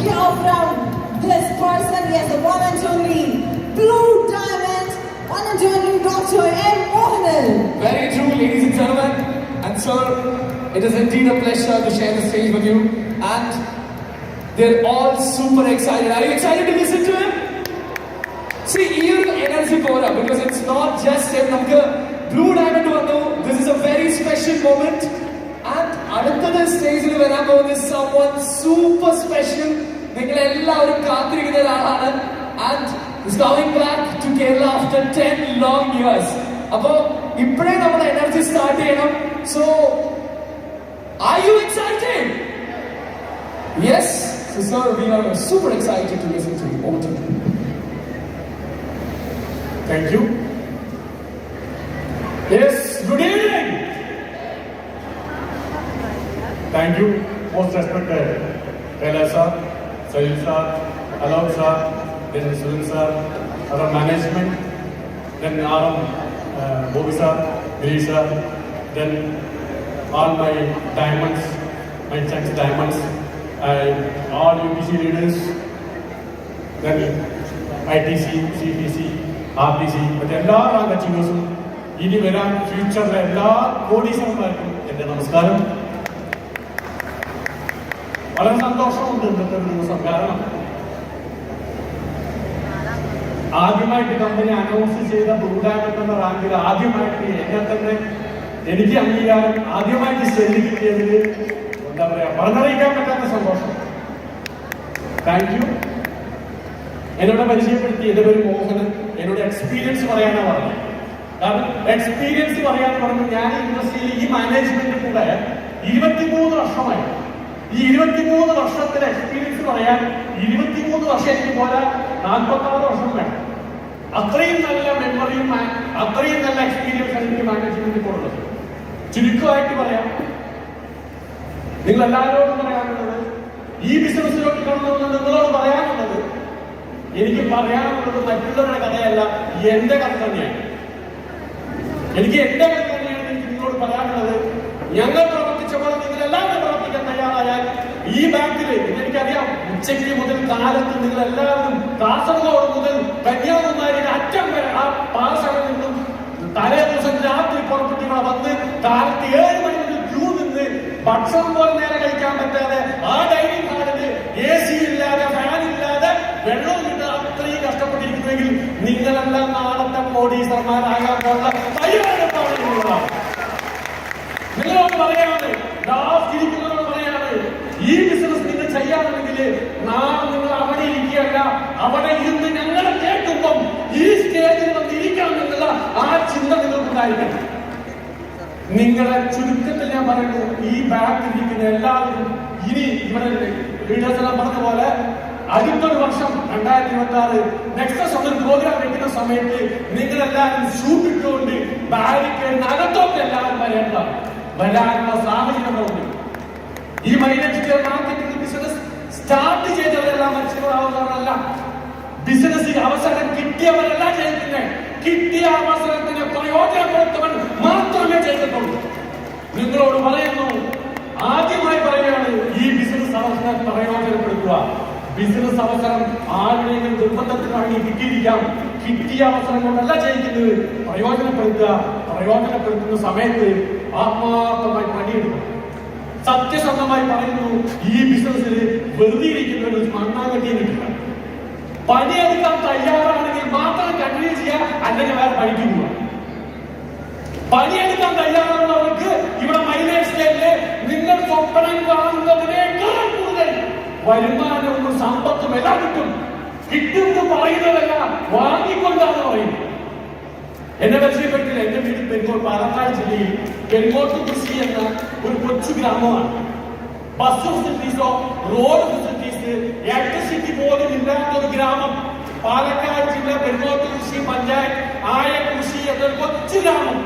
hear from this person. Yes, the one and only Blue Diamond, one and only Dr. M. Mohanal. Very true, ladies and gentlemen. And sir, it is indeed a pleasure to share the stage with you. And they're all super excited. Are you excited to listen to him? See, here energy pora, because it's not just him. Blue Diamond vanu. This is a very special moment. And അടുത്ത സ്റ്റേജിൽ വരാൻ പോകുന്ന someone super special. നിങ്ങൾ എല്ലാവരും കാത്തിരിക്കുന്ന ഒരാളാണ്. And he's coming back to Kerala after 10 long years. അപ്പോൾ ഇപ്പോഴേ നമ്മുടെ എനർജി സ്റ്റാർട്ട് ചെയ്യണം. So, are you excited? Yes, so sir, we are super excited to listen to you. Over to you. Thank you. Yes, good evening. Thank you, most respected Kailash sir, Sahil sir, Alok sir, then Surin sir, our management, then RM Bobby sir, Giri sir, then all my diamonds, my chunks diamonds, all UPC leaders, then ITC, CPC, RTC, but എല്ലാ അച്ചീവേഴ്സും ഇനി വരാൻ ഫ്യൂച്ചറിലെ എല്ലാ കോടീശ്വരന്മാർക്കും എൻ്റെ നമസ്കാരം. വളരെ സന്തോഷമുണ്ട് ഇന്നത്തെ ഒരു ദിവസം. കാരണം ആദ്യമായിട്ട് കമ്പനി അനൗൺസ് ചെയ്ത ബ്ലൂ ഡയമണ്ട് എന്ന റാങ്കിൽ ആദ്യമായിട്ട് എന്നെ തന്നെ എനിക്ക് അംഗീകാരം ആദ്യമായിട്ട് സ്റ്റേജിൽ കിട്ടിയതിൽ എന്താ പറയാ പറഞ്ഞറിയിക്കാൻ പറ്റാത്ത സന്തോഷം. Thank you. എന്നോട് പരിചയപ്പെടുത്തി എൻ്റെ പേര് മോഹനൻ. എന്നോട് എക്സ്പീരിയൻസ് പറയാനാണ് പറഞ്ഞത്. കാരണം എക്സ്പീരിയൻസ് പറയാന്ന് പറഞ്ഞു ഞാൻ ഇൻഡസ്ട്രിയിൽ ഈ മാനേജ്മെന്റ് കൂടെ 23 വർഷമായി. ഈ 23 വർഷത്തിലെ എക്സ്പീരിയൻസ് പറയാൻ 23 വർഷം എനിക്ക് പോലെ 46 വർഷം വേണം. അത്രയും നല്ല മെമ്മറിയും അത്രയും നല്ല എക്സ്പീരിയൻസ് എനിക്ക് മാനേജ്മെന്റിൽ കൊടുത്തത്. ചുരുക്കമായിട്ട് പറയാം, നിങ്ങൾ എല്ലാവരോടും പറയാനുള്ളത്, ഈ ബിസിനസ്സിലോട്ട് കടന്നു നിങ്ങളോട് പറയാനുള്ളത്, എനിക്ക് പറയാനുള്ളത് മറ്റുള്ളവരുടെ കഥയല്ല, എന്റെ കഥ തന്നെയാണ്. എനിക്ക് എന്റെ കഥ തന്നെയാണ് എനിക്ക് നിങ്ങളോട് പറയാനുള്ളത്. ഞങ്ങൾ പ്രവർത്തിച്ച പോലെ നിങ്ങൾ എല്ലാവരും പ്രവർത്തിക്കാൻ തയ്യാറായാൽ ഈ ബാങ്കിൽ എനിക്കറിയാം ഉച്ചയ്ക്ക് മുതൽ കാലത്ത് നിങ്ങൾ എല്ലാവരും കാസർഗോഡ് മുതൽ കന്യാകുമാരിയുടെ അറ്റം വരെ ആ പാലശാലയിൽ നിന്നും തലേ ദിവസം രാത്രി പുറപ്പെട്ട് ഇവിടെ വന്ന് കാലത്ത് 7 മണി മുതൽ ക്യൂ നിന്ന് ഭക്ഷണം പോലെ നേരെ കഴിക്കാൻ പറ്റാതെ ആ ഡൈനിങ് ഹാളിൽ AC ഇല്ലാതെ ഫാൻ ഇല്ലാതെ വെള്ളം കിട്ടാൻ അത്രയും കഷ്ടപ്പെട്ടിരിക്കുന്നെങ്കിൽ നിങ്ങളെല്ലാം നാളത്തെ കോടീശ്വരന്മാരാകാൻ പോകുന്ന തയ്യാറെടുപ്പാണ്. നിങ്ങളോട് പറയാണ്, ലാസ്റ്റ് ഇരിക്കുന്നവരോട് പറയാണ്, ഈ ബിസിനസ് നിങ്ങൾ ചെയ്യാറുണ്ടെങ്കിൽ നാളെ നിങ്ങൾ അവിടെ ഇരിക്കുകയല്ല, അവിടെ ഇരുന്ന് ഞങ്ങളെ കേൾക്കുമ്പം ഈ സ്റ്റേജിൽ വന്ന് ഇരിക്കാമെന്നുള്ള ആ ചിന്ത നിങ്ങൾക്കുണ്ടായിരിക്കണം. നിങ്ങളെ ചുരുക്കത്തിൽ ഞാൻ പറയുന്നു, ഈ ബാക്കിൽ ഇരിക്കുന്ന എല്ലാവരും ഇനി ഇവിടെ ലീഡേഴ്സെല്ലാം പറഞ്ഞ പോലെ അടുത്തൊരു വർഷം 2026 നെക്സസ് ഒരു പ്രോഗ്രാം വെക്കുന്ന സമയത്ത് നിങ്ങളെല്ലാവരും ഷൂട്ട് ഇട്ടുകൊണ്ട് ബാരിക്കേഡിന് അകത്തോട്ട് എല്ലാവരും വരാനുള്ള സാഹചര്യങ്ങളുണ്ട്. ഈ മൈനറ്റ് മാർക്കറ്റിംഗ് ബിസിനസ് സ്റ്റാർട്ട് ചെയ്തവരെല്ലാം മനുഷ്യരാവുന്നവരല്ല. ബിസിനസ്സിൽ അവസരം കിട്ടിയവരല്ല ചെയ്യുന്നത്. കിട്ടിയ അവസരത്തിന് പ്രയോജനപ്പെടുത്തവൻ മാത്രമേ ചെയ്തിട്ടുള്ളൂ. നിങ്ങളോട് പറയുന്നു, ആദ്യമായി പറയുകയാണ്, ഈ ബിസിനസ് അവസരം പ്രയോജനപ്പെടുത്തുക. ബിസിനസ് അവസരം ആരുടെയെങ്കിലും നിർബന്ധത്തിനാണ് കിട്ടിയിരിക്കാം. കിട്ടിയ അവസരം കൊണ്ടല്ല ചെയ്യിക്കുന്നത്. പ്രയോജനപ്പെടുത്തുന്ന സമയത്ത് ആത്മാർത്ഥമായി പണിയെടുക്കും. സത്യസന്ധമായി പറയുന്നു, ഈ ബിസിനസ്സിൽ വെറുതെ ഇരിക്കുന്ന ഒരു മണ്ണാങ്കട്ടിയും കിട്ടില്ല. പണിയെടുക്കാൻ തയ്യാറാണെങ്കിൽ മാത്രം കണ്ടിന്യൂ ചെയ്യാൻ, അല്ലെങ്കിൽ വേറെ പണിക്ക് പോവുക. പണിയെടുക്കാൻ തയ്യാറുള്ളവർക്ക് ഇവിടെ മൈലേജ് സ്റ്റേജില് നിങ്ങൾ സ്വപ്നം കാണുന്നതിനേക്കാൾ കൂടുതൽ വരുമാനവും സമ്പത്തും എല്ലാം കിട്ടും. കിട്ടുമെന്ന് പറയുന്നതല്ല, വാങ്ങിക്കൊണ്ടാണ് പറയുന്നത്. എന്നെ പരിചയപ്പെട്ടില്ല. എന്റെ വീട് പെരുങ്ങോട്, പാലക്കാട് ജില്ലയിൽ പെരുങ്ങോട്ട് കൃഷി എന്ന ഒരു കൊച്ചു ഗ്രാമമാണ്. ബസ് ഫെസിലിറ്റീസോ റോഡ് ഫെസിലിറ്റീസ് ഇലക്ട്രിസിറ്റി പോലും ഇല്ലാത്ത ഒരു ഗ്രാമം. പാലക്കാട് ജില്ല പെരുങ്ങോട്ട് കൃഷി പഞ്ചായത്ത് ആയ കൃഷി എന്നൊരു കൊച്ചു ഗ്രാമം.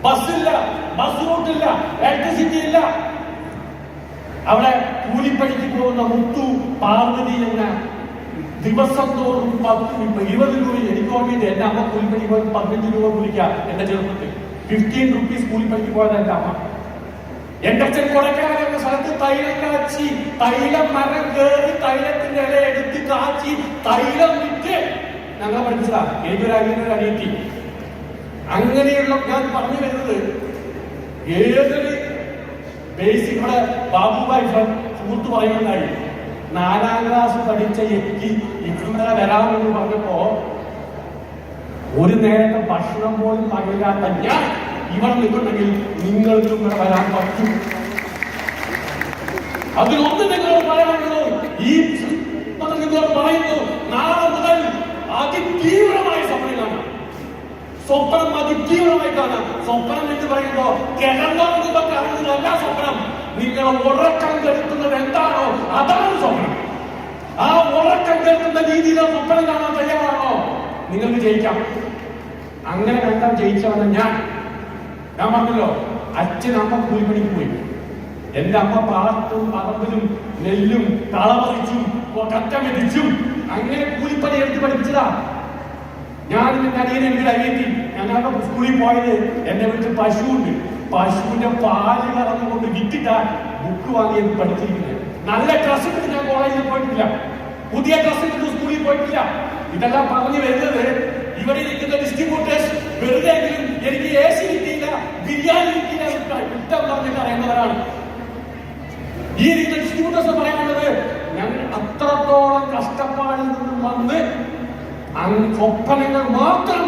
ബസ്സില്ല, ബസ് റൂട്ടില്ല, ഇലക്ട്രിസിറ്റി ഇല്ല. അവിടെ കൂലിപ്പണിക്ക് പോകുന്ന മുത്തു, പാർവതി എന്ന ദിവസം തോറും 20 രൂപ എനിക്ക് ഓർമ്മയുണ്ട്. എന്റെ അമ്മ കൂലിപ്പണിക്ക് പോയി 15 രൂപ കൂലിക്കാം. എന്റെ ചെറുപ്പത്തിൽ 15 റുപ്പീസ് കൂലിപ്പണിക്ക് പോയത് എന്റെ അമ്മ. എന്റെ അച്ഛൻ കൊടക്കാട് എന്ന സ്ഥലത്ത് തൈലം കാച്ചി തൈലം മരം കയറി കാച്ചി തൈലം വിറ്റ് ഞങ്ങളെ പഠിച്ചതാ. എനിക്കൊരു അനിയത്തി. അങ്ങനെയുള്ള ഞാൻ പറഞ്ഞു വരുന്നത്, ഏതൊരു ബേസിക് ഇവിടെ ബാബുബായി സുഹൃത്ത് പറയുന്നതായി 4ാം ക്ലാസ് പഠിച്ച എനിക്ക് ഇന്നലെ വരാമെന്ന് പറഞ്ഞപ്പോ ഒരു നേരത്തെ ഭക്ഷണം പോലും പകരാത്ത ഞാൻ ഇവിടെ നിൽക്കുന്നെങ്കിൽ നിങ്ങൾക്ക് ഇവിടെ വരാൻ പറ്റും. അതിലൊന്ന് നിങ്ങളോട് പറയാനുള്ളൂ, ഈ നിങ്ങളോട് പറയുന്നു, നാളെ മുതൽ അതിതീവ്രമായ സ്വപ്നമാണ്. സ്വപ്നം അതിതീവ്രമായി കാണാം. സ്വപ്നം എന്ന് പറയുമ്പോ കിടന്നോടുമ്പോ കാണുന്നതല്ല സ്വപ്നം. നിങ്ങൾ ഉറക്കം കെടുത്തുന്നത് എന്താണോ അതാണ് സ്വപ്നം. ആ ഉറക്കം കെടുത്തുന്ന രീതിയിലോ സ്വപ്നം കാണാൻ തയ്യാറാണോ, നിങ്ങൾക്ക് ജയിക്കാം. അങ്ങനെ കണ്ടാൽ ജയിച്ചവന്ന ഞാൻ പറഞ്ഞല്ലോ, അച്ഛനമ്മ കൂലിപ്പണിക്ക് പോയി. എന്റെ അമ്മ പാടത്തും പറമ്പിലും നെല്ലും കളപറിച്ചും കറ്റമെതിച്ചും അങ്ങനെ കൂലിപ്പണി എടുത്ത് പഠിപ്പിച്ചതാ. ഞാൻ എന്റെ അനിയനെ അനിയത്തി ഞങ്ങളുടെ സ്കൂളിൽ പോയത്, എന്റെ വീട്ടിൽ പശുവുണ്ട്. പശുവിന്റെ പാല് കറന്നുകൊണ്ട് വിറ്റിട്ടാ ബുക്ക് വാങ്ങി പഠിച്ചിരിക്കുന്നത്. നല്ല ഡ്രസ് ഇട്ട് ഞാൻ കോളേജിൽ പോയിട്ടില്ല, പുതിയ ഡ്രസ് ഇട്ട് സ്കൂളിൽ പോയിട്ടില്ല. ഇതെല്ലാം പറഞ്ഞു വരുന്നത്, ഇവിടെ ഇരിക്കുന്ന ഡിസ്ട്രിബ്യൂട്ടേഴ്സ് വെറുതെ എനിക്ക് AC കിട്ടിയില്ല, ബിരിയാണി കിട്ടിയില്ല കുറ്റം പറഞ്ഞിട്ട് അറിയുന്നവരാണ്. ഈ ഇരിക്കുന്ന ഡിസ്ട്രിബ്യൂട്ടേഴ്സ് പറയാനുള്ളത്, ഞങ്ങൾ അത്രത്തോളം കഷ്ടപ്പാടിൽ നിന്നും വന്ന് സ്വപ്നങ്ങൾ മാത്രം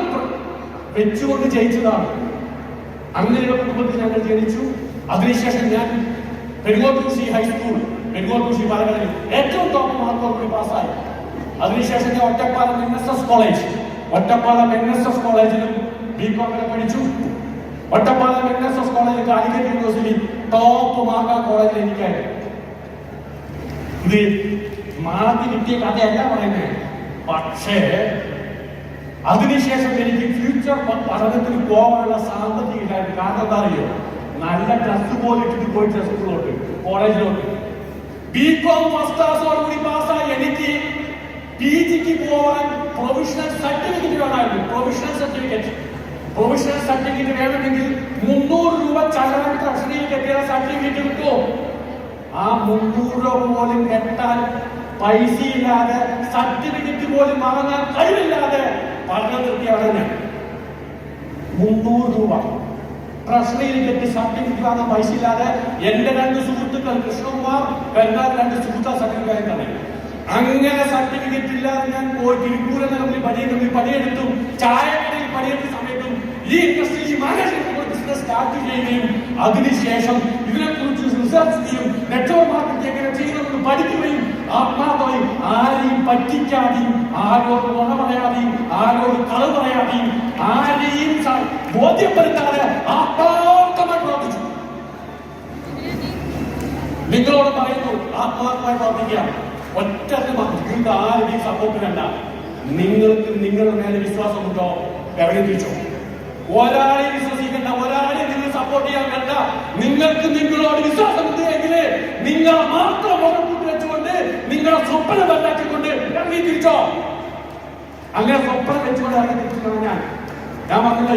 വെച്ചുകൊണ്ട് ജയിച്ചതാണ്. അങ്ങനെയുള്ള കുടുംബത്തിൽ ഞങ്ങൾ ജനിച്ചു. അതിനുശേഷം ഞാൻ പെരുങ്ങോട്ടൂർ ഹൈസ്കൂൾ, പെരുങ്ങോട്ടൂർ പാലക്കാടിൽ ഏറ്റവും ടോപ്പ് മാർക്കോട് പാസ്സായി. അതിനുശേഷം ഞാൻ Ottapalam NSS college, Ottapalam NSS കോളേജിലും BCom പഠിച്ചു. Ottapalam NSS college Calicut university top മാർക്ക കോളേജിൽ എനിക്കായിരുന്നു. ഇത് മാർക്ക് കിട്ടിയ കഥയല്ല പറയുന്നത്. പക്ഷേ അതിനുശേഷം എനിക്ക് ഫ്യൂച്ചർ പഠനത്തിന് പോകാനുള്ള സാമ്പത്തികം ഇല്ലായിരുന്നു. കാരണം എന്താ അറിയോ, നല്ല ഡ്രസ് പോലെ ഇട്ടിട്ട് പോയിട്ട് സ്കൂളിലോട്ട് കോളേജിലോട്ട് BCom ഫസ്റ്റ് ക്ലാസ്സോടുകൂടി പാസ്സായി. എനിക്ക് PGക്ക് പോകാൻ പ്രൊവിഷണൽ സർട്ടിഫിക്കറ്റ് വേണമായിരുന്നു. പ്രൊവിഷണൽ സർട്ടിഫിക്കറ്റ് വേണമെങ്കിൽ 300 രൂപ ചലനം ട്രഷറിയിൽ കെട്ടിയ സർട്ടിഫിക്കറ്റ് കിട്ടുമോ? ആ 300 രൂപ പോലും കെട്ടാൻ പൈസയില്ലാതെ, സർട്ടിഫിക്കറ്റ് പോലും വാങ്ങാൻ കഴിവില്ലാതെ പഠനം നിർത്തിയവിടെ ഞാൻ 300 രൂപ ട്രഷറിയിൽ കെട്ടി സർട്ടിഫിക്കറ്റ് വാങ്ങാൻ പൈസ ഇല്ലാതെ എന്റെ 2 സുഹൃത്തുക്കൾ കൃഷ്ണകുമാർ കരുതാൻ 2 സുഹൃത്താ സർട്ടിഫിക്കറ്റ് തന്നെ. അങ്ങനെ സർട്ടിഫിക്കറ്റ് ഇല്ലാതെ ഞാൻ പോയി തിരുപ്പൂര നഗരത്തിൽ പണിയെടുത്തു. ചായക്കടയിൽ പണിയെടുത്ത സമയത്തും ഈ ഇൻഡസ്ട്രിയിൽ മാനേജ്മെന്റ് ബിസിനസ് സ്റ്റാർട്ട് ചെയ്യുകയും അതിനുശേഷം ഇതിനെക്കുറിച്ച് റിസർച്ച് ചെയ്യും, നെറ്റ്വർക്ക് മാർക്കറ്റിംഗ് എങ്ങനെ ചെയ്യണമെന്ന് പഠിക്കുകയും ആത്മാർത്ഥമായി ആരെയും പറ്റിക്കാതെയും ആരോട് നുണ പറയാതെയും ആരോട് കളവ് പറയാതെയും ആരെയും ബോധ്യപ്പെടുത്താതെ ആത്മാർത്ഥമായി പ്രവർത്തിച്ചു. നിങ്ങളോട് പറയുന്നു, ആത്മാർത്ഥമായി പ്രവർത്തിക്കുക. ഒറ്റ നിങ്ങൾക്ക് ആരുടെയും സപ്പോർട്ട് വേണ്ട. നിങ്ങൾക്ക് നിങ്ങളുടെ മേലെ വിശ്വാസമുണ്ടോ? എവിടെ തിരിച്ചോ? ഒരാളെ വിശ്വസിക്കേണ്ട, ഒരാളെ നിങ്ങൾ സപ്പോർട്ട് ചെയ്യാൻ വേണ്ട. നിങ്ങൾക്ക് നിങ്ങളോട് വിശ്വാസമുണ്ട് എങ്കിൽ നിങ്ങൾ മാത്രം മുഖം കൂട്ടി വെച്ചുകൊണ്ട് നിങ്ങളുടെ സ്വപ്നം വല്ലാക്കിക്കൊണ്ട് ഇറങ്ങി തിരിച്ചോ. അങ്ങനെ സ്വപ്നം വെച്ചുകൊണ്ട് ഇറങ്ങി തിരിച്ചു. ഞാൻ പറഞ്ഞില്ല,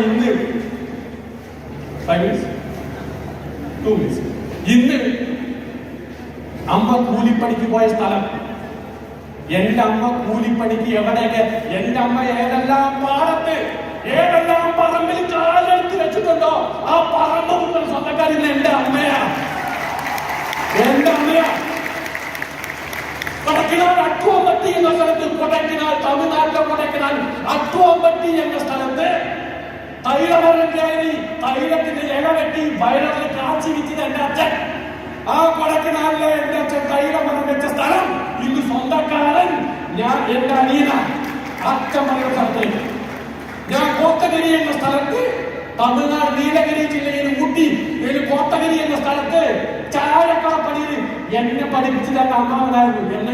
ഇന്ന് അമ്മ കൂലിപ്പണിക്ക് പോയ സ്ഥലം, എന്റെ അമ്മ കൂലിപ്പണിക്ക് എവിടെയൊക്കെ, എന്റെ അമ്മ ഏതെല്ലാം പാടത്ത് ഏതെല്ലാം പറമ്പിൽ കാലെടുത്ത് വെച്ചിട്ടുണ്ടോ ആ പറമ്പ് മുഴുവൻ സ്വന്തക്കാരിന്ന് എന്റെ അമ്മയാ. കൊടക്കിനാൽ അട്ടുവമ്പട്ടി എന്ന സ്ഥലത്ത്, കൊടക്കിനാൽ തമിഴ്നാട്ടിലെ കൊടക്കിനാൽ അട്ടുവമ്പട്ടി എന്ന സ്ഥലത്ത് തൈലമരം കയറി തൈലത്തിന്റെ ഇല വെട്ടി വയറിൽ കാച്ചി വിറ്റത് എന്റെ അച്ഛൻ. ആ കൊടക്കിനാലിലെ എന്റെ അച്ഛൻ തൈലമരം വെച്ച സ്ഥലം ഇന്ന് സ്വന്തക്കാരൻ ഞാൻ എന്റെ അനിയനാണ്. അച്ഛൻ പറയുന്ന സ്ഥലത്തേക്ക് ഞാൻ കോത്തഗിരി എന്ന സ്ഥലത്ത്, തമിഴ്നാട് നീലഗിരി ജില്ലയിൽ ഊട്ടി കോത്തഗിരി എന്ന സ്ഥലത്ത് ചായക്കടപ്പണിയിൽ എന്നെ പഠിപ്പിച്ചത് എന്റെ അമ്മാവനായിരുന്നു. എന്നെ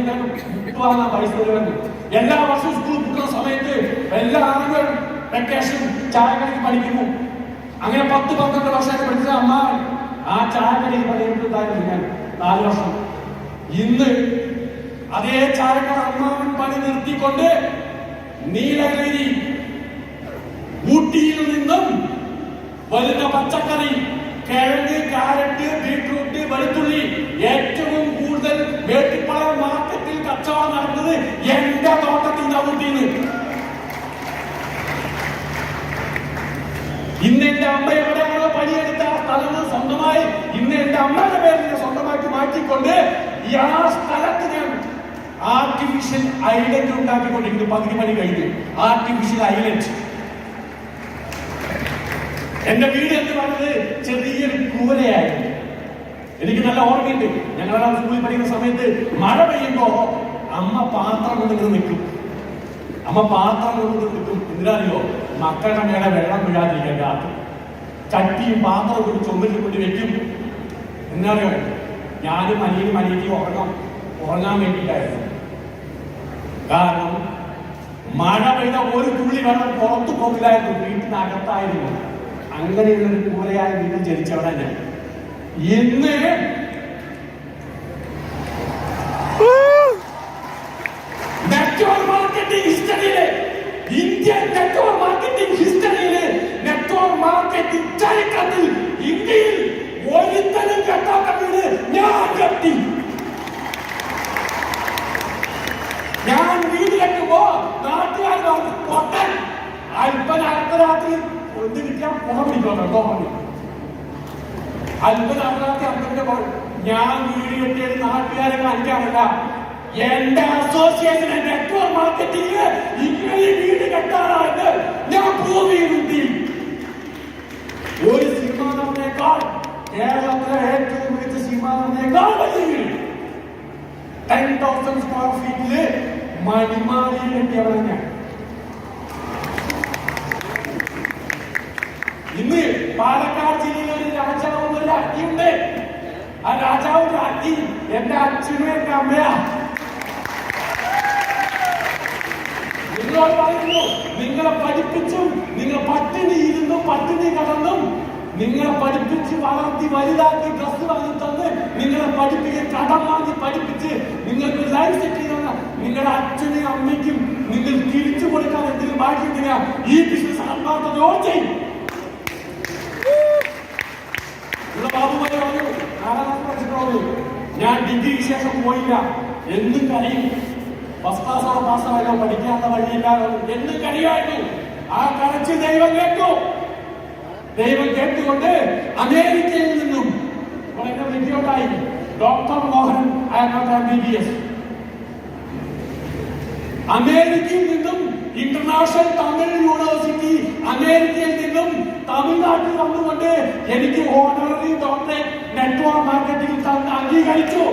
പൈസ തരുമായിരുന്നു. എല്ലാ വർഷവും സ്കൂൾ കിട്ടുന്ന സമയത്ത് എല്ലാ ആളുകളും വെക്കേഷൻ ചായക്കടയ്ക്ക് പഠിക്കുന്നു. അങ്ങനെ 10-12 വർഷമായിട്ട് പഠിച്ചത് അമ്മാവൻ. ആ ചായക്കടയിൽ പണിയെടുത്തായിരുന്നു ഞാൻ 4 വർഷം. ഇന്ന് അതേ ചായക്കട അമ്മാവൻ പണി നിർത്തിക്കൊണ്ട് നീലഗിരി ഊട്ടിയിൽ നിന്നും വരുന്ന പച്ചക്കറി, കിഴങ്ങ്, കാരറ്റ്, ബീട്രൂട്ട്, വെളുത്തുള്ളി ഏറ്റവും കൂടുതൽ വേട്ടിപ്പാളയം മാർക്കറ്റിൽ കച്ചവടം നടന്നത് പറഞ്ഞത് എന്റെ തോട്ടത്തിൽ ചവിട്ടിന്ന്. ഇന്ന് എന്റെ അമ്മ എവിടെയാണോ പണിയെടുത്ത ആ സ്ഥലം സ്വന്തമായി ഇന്ന് എന്റെ അമ്മയുടെ പേരിൽ സ്വന്തമാക്കി മാറ്റിക്കൊണ്ട് ഈ ആ സ്ഥലത്ത് ഞാൻ ആർട്ടിഫിഷ്യൽ ഐലൻഡ് ഉണ്ടാക്കിക്കൊണ്ടിരിക്കുന്നു. പകുതി പണി കഴിഞ്ഞു. Artificial island. എന്റെ വീട് എന്ന് പറഞ്ഞത് ചെറിയൊരു കൂരയായിരുന്നു. എനിക്ക് നല്ല ഓർമ്മയുണ്ട്. ഞങ്ങളെല്ലാം സ്കൂളിൽ പഠിക്കുന്ന സമയത്ത് മഴ പെയ്യുമ്പോ അമ്മ പാത്രം കൊണ്ടിങ്ങനെ നിൽക്കും. അമ്മ പാത്രം കൊണ്ടിങ്ങനെ നിൽക്കും. എന്തിനാറിയോ? മക്കളുടെ മേലെ വെള്ളം വീഴാതിരിക്കാൻ രാത്രി ചട്ടിയും പാത്രം കൊണ്ട് ചുമരിൽ കൊണ്ട് വെക്കും. എന്നറിയോ? ഞാനും അനിയനും ഉറങ്ങാൻ വേണ്ടിയിട്ടായിരുന്നു. കാരണം മഴ പെയ്ത ഒരു തുള്ളി വെള്ളം പുറത്തു പോകില്ലായിരുന്നു. വീട്ടിനകത്തായിരുന്നു. അങ്ങനെയുള്ളൊരു കൂരയായ വീട്ടിൽ ജനിച്ചവിടെ ഞാൻ. ഇന്ന് നെറ്റ്വർക്ക് മാർക്കറ്റിംഗ് ഹിസ്റ്ററിയിലെ ഇന്ത്യൻ നെറ്റ്വർക്ക് മാർക്കറ്റിംഗ് ഹിസ്റ്ററിയിലെ നെറ്റ്വർക്ക് മാർക്കറ്റിംഗ് ചരിത്രത്തിൽ ഇന്ത്യയിൽ ഒരുത്തനും കെട്ടാത്ത വീട് ഞാൻ കെട്ടി. ഞാൻ വീട്ടിലെത്തുമ്പോ നാട്ടുകാർ പൊട്ടൻ അല്പന അർദ്ധരാത്രി ഒന്ന് കിട്ടിയാൽ പുറം പിടിക്കോട്ടോ. അല്പന അർദ്ധരാത്രി അർദ്ധന്റെ ഞാൻ വീട് കെട്ടിയത് നാട്ടുകാരെ കാണിക്കാനല്ല. എന്റെ അസോസിയേഷൻ നെറ്റ്വർക്ക് മാർക്കറ്റിംഗ് ഇങ്ങനെ വീട് കെട്ടാനായിട്ട് ഞാൻ പ്രൂവ് ചെയ്തിട്ടി. ഒരു സിനിമാ നടനേക്കാൾ കേരളത്തിലെ ഏറ്റവും മികച്ച സിനിമാ നടനേക്കാൾ വലിയ വീട് 10,000 സ്ക്വയർ ഫീറ്റില് മണിമാലിയിൽ കെട്ടിയവരെ ഞാൻ. ഇന്ന് പാലക്കാട് ജില്ലയിൽ ഒരു രാജാവ് ഒരു അടിയുണ്ട്. ആ രാജാവിന്റെ അടി എന്റെ അച്ഛനും എന്റെ അമ്മയാ. നിങ്ങളോട് പറയുന്നു, നിങ്ങളെ പഠിപ്പിച്ചും നിങ്ങൾ പട്ടിണി ഇരുന്നും പട്ടിണി കടന്നും നിങ്ങളെ പഠിപ്പിച്ച് വളർത്തി വലുതാക്കി ഡ്രസ് വാങ്ങി തന്ന് നിങ്ങളെ പഠിപ്പിച്ച് കടം വാങ്ങി പഠിപ്പിച്ച് നിങ്ങൾക്ക് ലൈഫ് സെറ്റ് ചെയ്ത നിങ്ങളുടെ അച്ഛനും അമ്മയ്ക്കും നിങ്ങൾ തിരിച്ചു കൊടുക്കാൻ എന്തെങ്കിലും ബാക്കിയെന്തിനാ ഈ ബിസിനസ് ആത്മാർത്ഥതയോടെ ചെയ്യും. ബാബുമായി പറഞ്ഞു, ഞാൻ ഡിഗ്രിക്ക് ശേഷം പോയില്ല. എന്നും കരയും. ഫസ്റ്റ് ക്ലാസ്സോടെ പാസ്സായോ പഠിക്കാനുള്ള വഴിയില്ല. എന്നും കരയായിരുന്നു. ആ കരച്ച് ദൈവം കേട്ടു. ദൈവം കേട്ടുകൊണ്ട് അമേരിക്കയിൽ നിന്നും എന്നെ വിദ്യോട്ടായി ഡോക്ടർ മോഹൻ MBBS. അമേരിക്കയിൽ നിന്നും ഇന്റർനാഷണൽ തമിഴ് യൂണിവേഴ്സിറ്റി അമേരിക്കയിൽ നിന്നും തമിഴ്നാട്ടിൽ വന്നുകൊണ്ട് എനിക്ക് ഓണററി ഡോക്ടറേറ്റ് നെറ്റ്വർക്ക് മാർക്കറ്റിംഗ് തന്ന് അംഗീകരിച്ചു.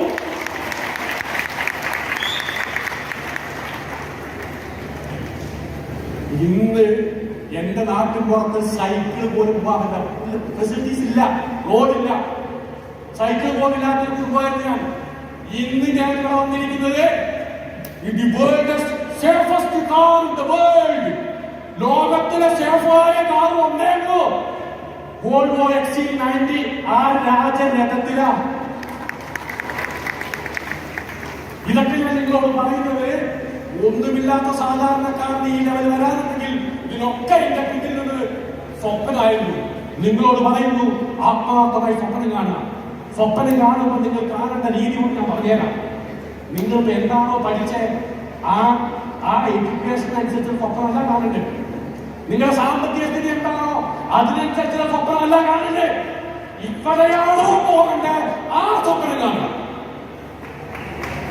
ഇന്ന് എന്റെ നാട്ടിൻ പുറത്ത് സൈക്കിൾ പോലും പോകാൻ ഫെസിലിറ്റീസ് ഇല്ല, റോഡില്ല, സൈക്കിൾ പോലില്ലാത്ത പോയത് ഞാൻ. ഇന്ന് ഞാൻ ഇവിടെ വന്നിരിക്കുന്നത് safest car in the world. ലോകത്തിലെ സേഫായ കാർ ഒന്നേയുള്ളൂ, വോൾവോ XC90. ആ രാജരഥത്തിലാ. ഇതൊക്കെ ഞാൻ നിങ്ങളോട് പറയുന്നത് ഒന്നുമില്ലാത്ത സാധാരണക്കാരന് ഈ ലെവൽ വരാനുണ്ടെങ്കിൽ ഇതിനൊക്കെ എന്റെ പിന്നിൽ നിന്ന് സ്വപ്നമായിരുന്നു. നിങ്ങളോട് പറയുന്നു, ആത്മാർത്ഥമായി സ്വപ്നം കാണുക. സ്വപ്നം കാണുമ്പോൾ നിങ്ങൾ കാണേണ്ട രീതി കൊണ്ട് ഞാൻ പറഞ്ഞുതരാം. നിങ്ങൾക്ക് എന്താണോ പഠിച്ചേ ആ എഡ്യൂക്കേഷൻ അനുസരിച്ച് സ്വപ്നമല്ല കാണുന്നുണ്ട്. നിങ്ങളുടെ സാമ്പത്തിക സ്ഥിതി എന്താണോ അതിനനുസരിച്ചുള്ള സ്വപ്നമല്ല കാണുന്നുണ്ട്. ഇപ്പോഴെയാണോ പോകണ്ടേ ആ സ്വപ്നം കാണുക.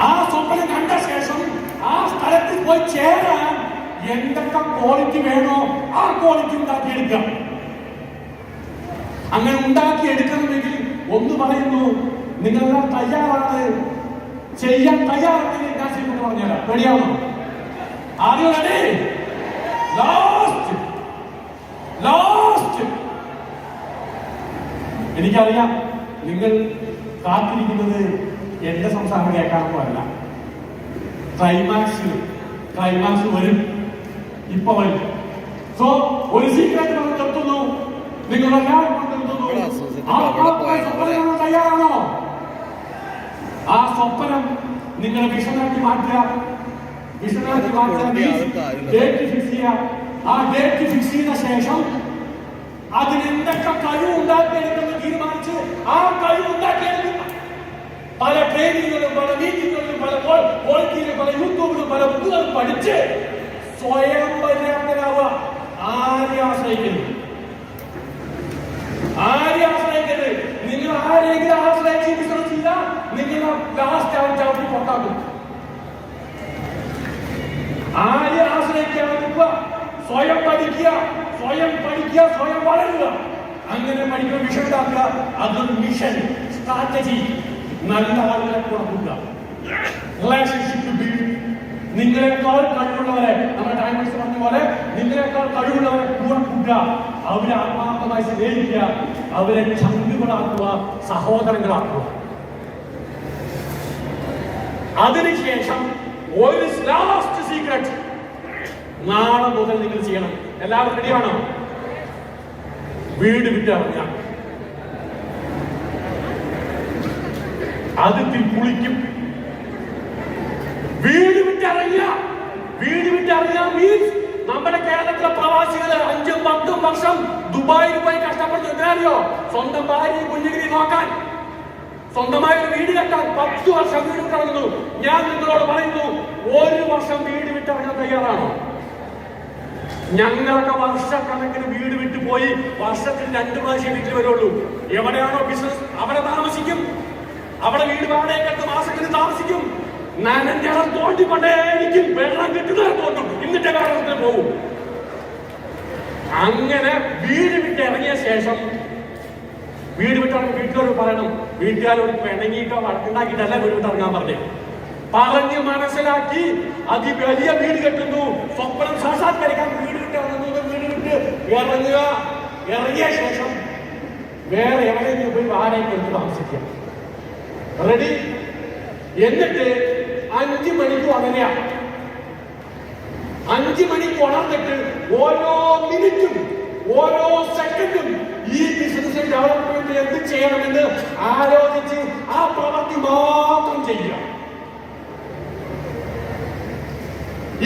ആ സ്വപ്നം കണ്ട ശേഷം ആ സ്ഥലത്തിൽ പോയി ചേരാൻ എന്തൊക്കെ ക്വാളിറ്റി വേണോ ആ ക്വാളിറ്റി ഉണ്ടാക്കിയെടുക്കാം. അങ്ങനെ ഉണ്ടാക്കിയെടുക്കണമെങ്കിൽ ഒന്ന് പറയുന്നു, നിങ്ങളെല്ലാം തയ്യാറാണ്, ചെയ്യാൻ തയ്യാറാണെങ്കിൽ ഞാൻ ചെയ്തു പറഞ്ഞുതരാം. റെഡിയാണോ? ആദ്യം റെഡി? ലാസ്റ്റ് എനിക്കറിയാം നിങ്ങൾ കാത്തിരിക്കുന്നത് എന്റെ സംസാരം കേൾക്കാനോ അല്ല. ക്ലൈമാക്സ് വരും, ഇപ്പൊ വരും. സോ ഒരു സീക്രട്ട് നമ്മൾ നിർത്തുന്നു. നിങ്ങളെല്ലാം തയ്യാറാണോ? ആ സ്വപ്നം നിങ്ങളെ വിഷനാക്കി മാറ്റുക. ഡേറ്റ് ഫിക്സ് ചെയ്യുക. ആ ഡേറ്റ് ഫിക്സ് ചെയ്ത ശേഷം അതിനെന്തൊക്കെ കഴിവ് ഉണ്ടാക്കിയെടുക്കെന്ന് തീരുമാനിച്ച് ആ കഴിവ് ഉണ്ടാക്കിയെടുക്കുക. പല ട്രെയിനിങ്ങുകളും പല മീറ്റിങ്ങുകളിലും പല യൂട്യൂബിലും പല നിങ്ങൾ പഠിച്ച് സ്വയം പര്യാപ്തരാവുക. ആരെയും ആശ്രയിക്കരുത്. നിങ്ങൾ ആരെങ്കിലും ആശ്രയിച്ച് ബിസിനസ് ചെയ്താൽ നിങ്ങൾ ലാസ്റ്റ് ചവിട്ടി പുറത്താക്കും. ആരെയും ആശ്രയിക്കാതെ നിൽക്കുക. സ്വയം പഠിക്കുക, സ്വയം വളരുക. അങ്ങനെ പഠിക്കുന്ന മിഷൻ ഉണ്ടാക്കുക. അതൊരു മിഷൻ സ്ട്രാറ്റജി. നല്ല ആളുകളെ കൊടുക്കുക. Relationship build. നിങ്ങളെക്കാൾ കഴിവുള്ളവരെ, നമ്മുടെ ടൈമേഴ്സ് പറഞ്ഞ പോലെ നിങ്ങളെക്കാൾ കഴിവുള്ളവരെ കൂടെ കൂട്ടുക. അവരെ ആത്മാർത്ഥമായി സ്നേഹിക്കുക. അവരെ ചങ്കുകളാക്കുക, സഹോദരങ്ങളാക്കുക. അതിനുശേഷം ഒരു ലാസ്റ്റ് സീക്രട്ട് നാളെ മുതൽ നിങ്ങൾ ചെയ്യണം. എല്ലാവരും റെഡിയാണോ? വീട് വിട്ടിറങ്ങാം. അതിൽ കുളിക്കും. വീട് വിട്ടിറങ്ങുക മീൻസ് നമ്മുടെ കേരളത്തിലെ പ്രവാസികള് 5-10 വർഷം ദുബായിൽ പോയി കഷ്ടപ്പെടുന്നു. എന്താറിയോ? സ്വന്തം ഭാര്യയും കുഞ്ഞുങ്ങളെ നോക്കാൻ, സ്വന്തമായ ഒരു വീട് കെട്ടാൻ 10 വർഷം വീട് വിട്ടിറങ്ങുന്നു. ഞാൻ നിങ്ങളോട് പറയുന്നു, 1 വർഷം വീട് വിട്ടിറങ്ങാൻ തയ്യാറാണോ? ഞങ്ങളൊക്കെ വർഷക്കണക്കിന് വീട് വിട്ടു പോയി വർഷത്തിൽ 2 പ്രാവശ്യം വീട്ടിൽ വരുള്ളൂ. എവിടെയാണോ ബിസിനസ് അവിടെ താമസിക്കും. അവിടെ വീട് വാടകയ്ക്കെടുത്ത് മാസത്തിന് താമസിക്കും. നനഞ്ഞളം തോണ്ടിക്കൊണ്ടേയിരിക്കും. വെള്ളം കിട്ടുന്നത് തോന്നും. എന്നിട്ട് കാരണത്തിന് പോകും. അങ്ങനെ വീട് വിട്ട് ഇറങ്ങിയ ശേഷം വീട്ടുകാരോട് പറയണം. വീട്ടുകാരോട് പിണങ്ങിയിട്ടോ വഴക്കുണ്ടാക്കിയിട്ടല്ല വീട് വിട്ടിറങ്ങാൻ പറഞ്ഞേ. പറഞ്ഞ് മനസ്സിലാക്കി വലിയ വീട് കെട്ടുന്നു, സ്വപ്നം സാക്ഷാത്കരിക്കാൻ വീട് വിട്ട് ഇറങ്ങിയ ശേഷം വേറെ എവിടെയെങ്കിലും പോയി വാടകയ്ക്ക് താമസിക്കുക. റെഡി? എന്നിട്ട് 5 മണിക്ക് ഉണരുക. 5 മണിക്ക് ഉണർന്നിട്ട് ഓരോ മിനിറ്റും ഓരോ സെക്കൻഡും ഈ ബിസിനസ് ഡെവലപ്മെന്റ് എന്ത് ചെയ്യണമെന്ന് ആലോചിച്ച് ആ പ്രവൃത്തി മാത്രം ചെയ്യുക.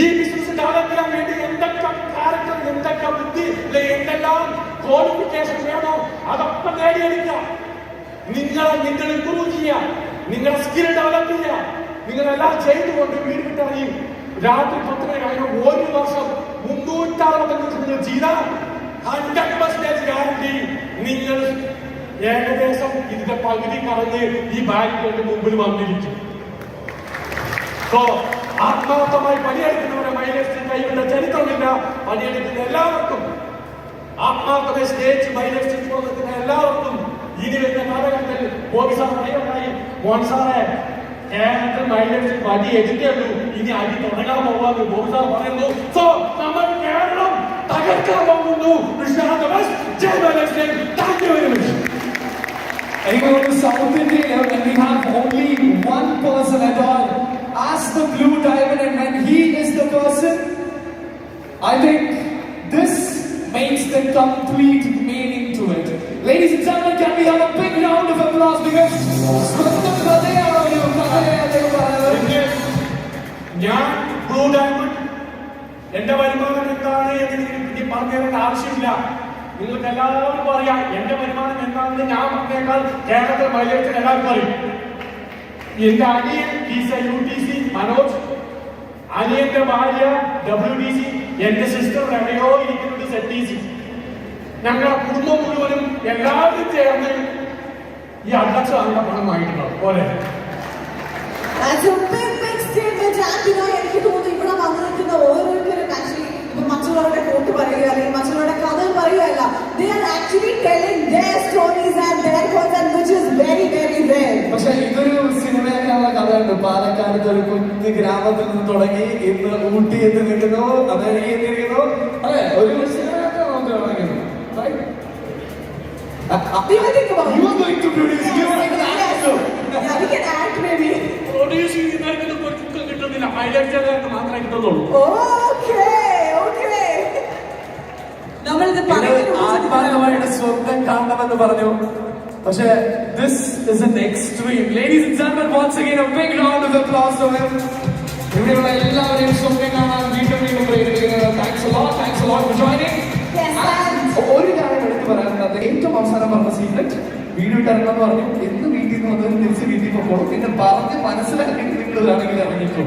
ഈ ബിസിനസ് ഡെവലപ്പ് ചെയ്യാൻ വേണ്ടി എന്തൊക്കെ ക്യാരക്ടർ, എന്തൊക്കെ ബുദ്ധി, എന്തെല്ലാം ക്വാളിഫിക്കേഷൻ വേണോ അതൊക്കെ നേടിയെടുക്കുക. നിങ്ങൾ ഇംപ്രൂവ് ചെയ്യുക. നിങ്ങളുടെ സ്കിൽ ഡെവലപ്പ് ചെയ്യുക. നിങ്ങളെല്ലാം ചെയ്തുകൊണ്ട് വീട് വിട്ടിറങ്ങി രാത്രി 10 കഴിഞ്ഞ 1 വർഷം 365 നിങ്ങൾ ചെയ്താൽ 100% ഗ്യാരണ്ടി നിങ്ങൾ ഏകദേശം ഇതിന്റെ പകുതി കറന്ന് ഈ ബാങ്കിന്റെ മുമ്പിൽ വന്നിരിക്കും. സോ ആത്മാർത്ഥമായി പണിയെടുക്കുന്നവരെ മൈലേജ് കൈവിട്ട ചരിത്രമില്ല. പണിയെടുക്കുന്ന എല്ലാവർക്കും, ആത്മാർത്ഥമായി സ്നേഹിച്ച് മൈലേജ് കൊടുക്കുന്ന എല്ലാവർക്കും ഇനി വരുന്ന കാലഘട്ടത്തിൽ ബോബി സാർ പറയുകയുണ്ടായി, മോൻ സാറെ കേരളത്തിൽ മൈലേജ് വടി എടുക്കേണ്ടു, ഇനി അടി തുടങ്ങാൻ പോകാമെന്ന് ബോബി സാർ പറയുന്നു. സോ നമ്മൾ കേരളം തകർക്കാൻ പോകുന്നു. And you go to South India and we have only one person at all. Ask the Blue Diamond, and when he is the person, I think this makes the complete meaning to it. Ladies and gentlemen, can we have a big round of applause because ഞാൻ blue diamond എന്റെ വരുമാനം എന്താണ് എന്ന് എനിക്ക് പറഞ്ഞു തരേണ്ട ആവശ്യമില്ല. നിങ്ങൾക്ക് എല്ലാവർക്കും അറിയാം എന്റെ വരുമാനം എന്താണെന്ന്. ഞാൻ പറഞ്ഞേക്കാൾ കേരളത്തിൽ മൈലേജ് എല്ലാവർക്കും അറിയും. എന്റെ അനിയൻ UTC മനോജ്, അനിയന്റെ ഭാര്യ WTC, എന്റെ സിസ്റ്റർ എവിടെയോ ഇരിക്കുന്നത് ZTC. ഞങ്ങളുടെ കുടുംബം മുഴുവനും എല്ലാവരും ചേർന്ന് ഈ അഡ്ലക്സ് വാങ്ങുന്ന പണമായിട്ടുണ്ടാവും പോലെ. എനിക്ക് തോന്നുന്നു ഇവിടെ വന്നിരിക്കുന്ന ഓരോരുത്തരും ആക്ച്വലി ഇപ്പൊ മറ്റുള്ളവരുടെ കോട്ട് പറയുക അല്ലെങ്കിൽ മറ്റുള്ളവരുടെ കഥ പറയുകയല്ല. They are actually telling their stories and their content, which is very very rare. പക്ഷെ ഇതൊരു സിനിമയിലുള്ള കഥയുണ്ട്. പാലക്കാട് ഒരു കുഞ്ഞു ഗ്രാമത്തിൽ നിന്ന് തുടങ്ങി ഇന്ന് ഊട്ടി എത്തി നിൽക്കുന്നു, അമേരിക്ക എത്തിയിരിക്കുന്നു. അല്ലെ, ഒരു സിനിമയൊക്കെ നമുക്ക് തുടങ്ങുന്നു. You think about it. You are going to produce. You are going to act. Yeah, we can act maybe. Produce ചെയ്യുന്നവർക്ക് കുറച്ചൊക്കെ കിട്ടുന്നില്ല, മൈലേജ് മാത്രമേ കിട്ടുന്നുള്ളൂ. നമ്മളിത് ആത്മാർത്ഥമായിട്ട് സ്വന്തം കാണണമെന്ന് പറഞ്ഞു. പക്ഷേ this is an extreme. Ladies and gentlemen, once again a big round of applause to him. ഇവിടെയുള്ള എല്ലാവരെയും സ്വന്തം കാണാൻ വീണ്ടും പ്രേരിപ്പിക്കുന്നത്. Thanks a lot for joining. ഒരു കാര്യം എടുത്ത് പറയാനുള്ളത്, ഏറ്റവും അവസാനം പറഞ്ഞ സീക്രട്ട് വീട് വിട്ടിറങ്ങാന്ന് പറഞ്ഞു. എന്ന് വീട്ടിൽ നിന്ന് വന്നതിന് തിരിച്ച് വീട്ടിൽ പോകുമ്പോൾ പിന്നെ പറഞ്ഞ് മനസ്സിലാക്കി നിങ്ങൾ ഇറങ്ങിക്കോ.